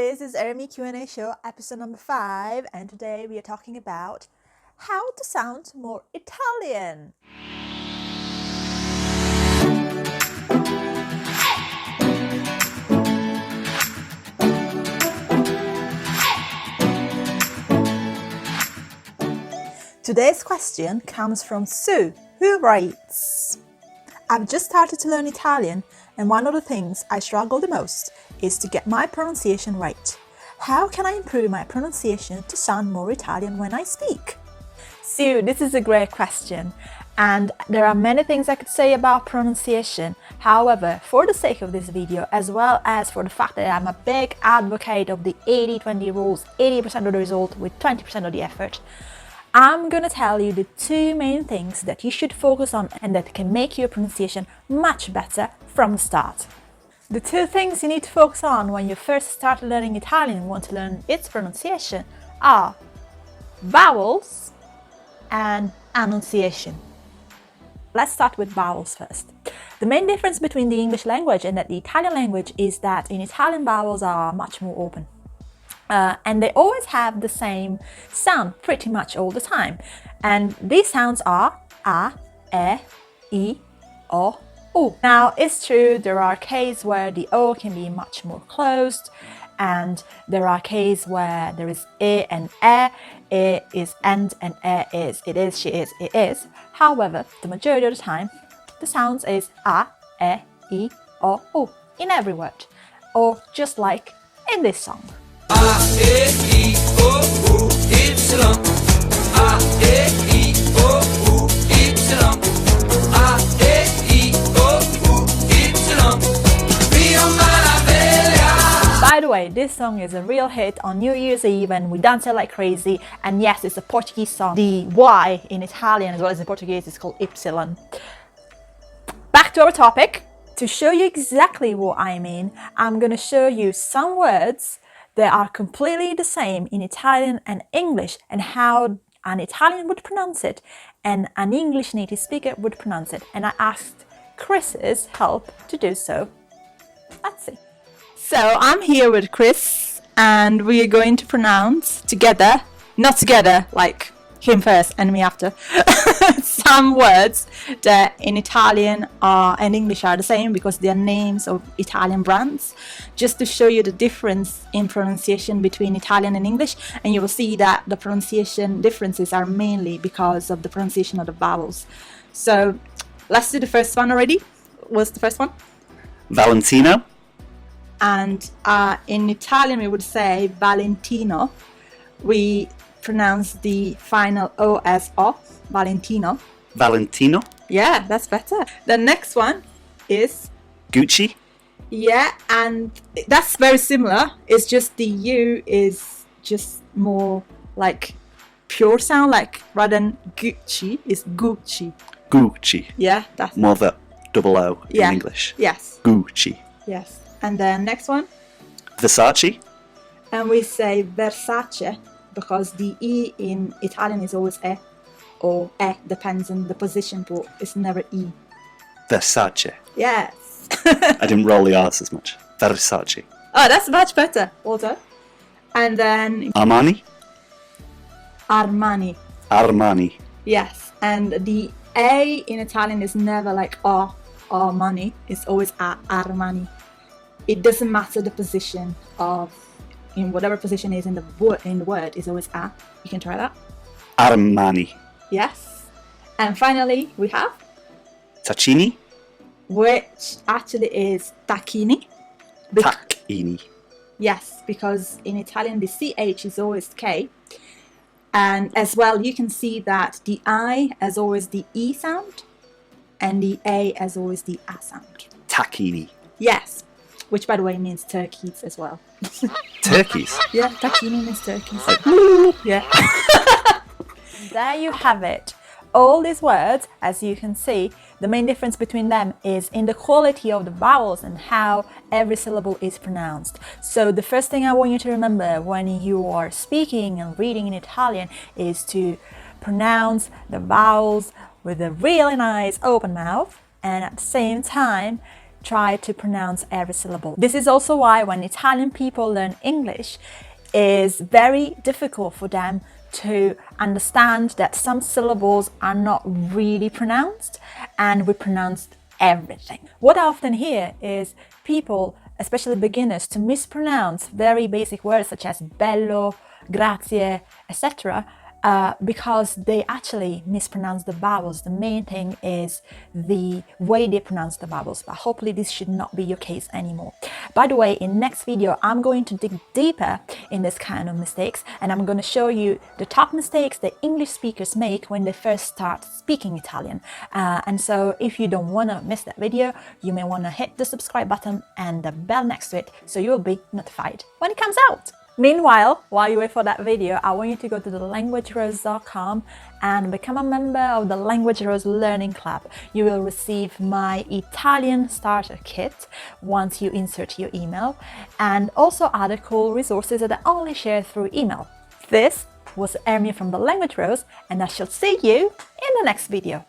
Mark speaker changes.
Speaker 1: This is Ermy Q&A show, episode number 5, and today we are talking about how to sound more Italian. Today's question comes from Sue, who writes, I've just started to learn Italian, and one of the things I struggle the most is to get my pronunciation right. How can I improve my pronunciation to sound more Italian when I speak? Sue, this is a great question, and there are many things I could say about pronunciation. However, for the sake of this video, as well as for the fact that I'm a big advocate of the 80-20 rules, 80% of the result with 20% of the effort, I'm gonna tell you the 2 main things that you should focus on and that can make your pronunciation much better from the start. The 2 things you need to focus on when you first start learning Italian and want to learn its pronunciation are vowels and enunciation. Let's start with vowels first. The main difference between the English language and the Italian language is that in Italian vowels are much more open. And they always have the same sound pretty much all the time. And these sounds are a, e, o, u. Now, it's true there are cases where the o can be much more closed, and there are cases where there is e and e is and e is it is, she is, it is. However, the majority of the time, the sounds is a, e, o, u in every word, or just like in this song. By the way, this song is a real hit on New Year's Eve and we dance it like crazy. And yes, it's a Portuguese song. The Y in Italian as well as in Portuguese is called Y. Back to our topic. To show you exactly what I mean, I'm going to show you some words that are completely the same in Italian and English, and how an Italian would pronounce it and an English native speaker would pronounce it. And I asked Chris's help to do so. Let's see. So I'm here with Chris and we are going to pronounce together, not together, like him first and me after, some words that in Italian and English are the same because they are names of Italian brands, just to show you the difference in pronunciation between Italian and English. And you will see that the pronunciation differences are mainly because of the pronunciation of the vowels. So let's do the first one already. What's the first one?
Speaker 2: Valentino.
Speaker 1: And in Italian we would say Valentino. We pronounce the final O as O, Valentino.
Speaker 2: Valentino.
Speaker 1: Yeah, that's better. The next one is
Speaker 2: Gucci.
Speaker 1: Yeah, and that's very similar. It's just the U is just more like pure sound, like rather than Gucci, it's Gucci.
Speaker 2: Gucci.
Speaker 1: Yeah, that's
Speaker 2: more the double O in English.
Speaker 1: Yes.
Speaker 2: Gucci.
Speaker 1: Yes. And then next one?
Speaker 2: Versace.
Speaker 1: And we say Versace because the E in Italian is always E, or E, depends on the position, but it's never E.
Speaker 2: Versace.
Speaker 1: Yes.
Speaker 2: I didn't roll the R's as much. Versace.
Speaker 1: Oh, that's much better. Well done. And then
Speaker 2: Armani.
Speaker 1: Armani.
Speaker 2: Armani.
Speaker 1: Yes. And the A in Italian is never like O, Armani. It's always A, Armani. It doesn't matter the position of, in whatever position is in the word is always A. You can try that.
Speaker 2: Armani.
Speaker 1: Yes. And finally, we have
Speaker 2: Tacchini.
Speaker 1: Which actually is tacchini.
Speaker 2: Tacchini.
Speaker 1: Yes, because in Italian the CH is always K. And as well, you can see that the I has always the E sound and the A has always the A sound.
Speaker 2: Tacchini.
Speaker 1: Yes, which by the way means turkeys as well.
Speaker 2: Turkeys?
Speaker 1: Yeah, tacchini means turkeys. Yeah. There you have it. All these words, as you can see, the main difference between them is in the quality of the vowels and how every syllable is pronounced. So the first thing I want you to remember when you are speaking and reading in Italian is to pronounce the vowels with a really nice open mouth, and at the same time try to pronounce every syllable. This is also why when Italian people learn English, it's very difficult for them to understand that some syllables are not really pronounced and we pronounce everything. What I often hear is people, especially beginners, to mispronounce very basic words such as bello, grazie, etc. Because they actually mispronounce the vowels. The main thing is the way they pronounce the vowels, but hopefully this should not be your case anymore. By the way, in next video, I'm going to dig deeper in this kind of mistakes, and I'm going to show you the top mistakes that English speakers make when they first start speaking Italian. And so if you don't want to miss that video, you may want to hit the subscribe button and the bell next to it so you'll be notified when it comes out. Meanwhile, while you wait for that video, I want you to go to thelanguagerose.com and become a member of the Language Rose Learning Club. You will receive my Italian starter kit once you insert your email, and also other cool resources that I only share through email. This was Ermy from the Language Rose, and I shall see you in the next video.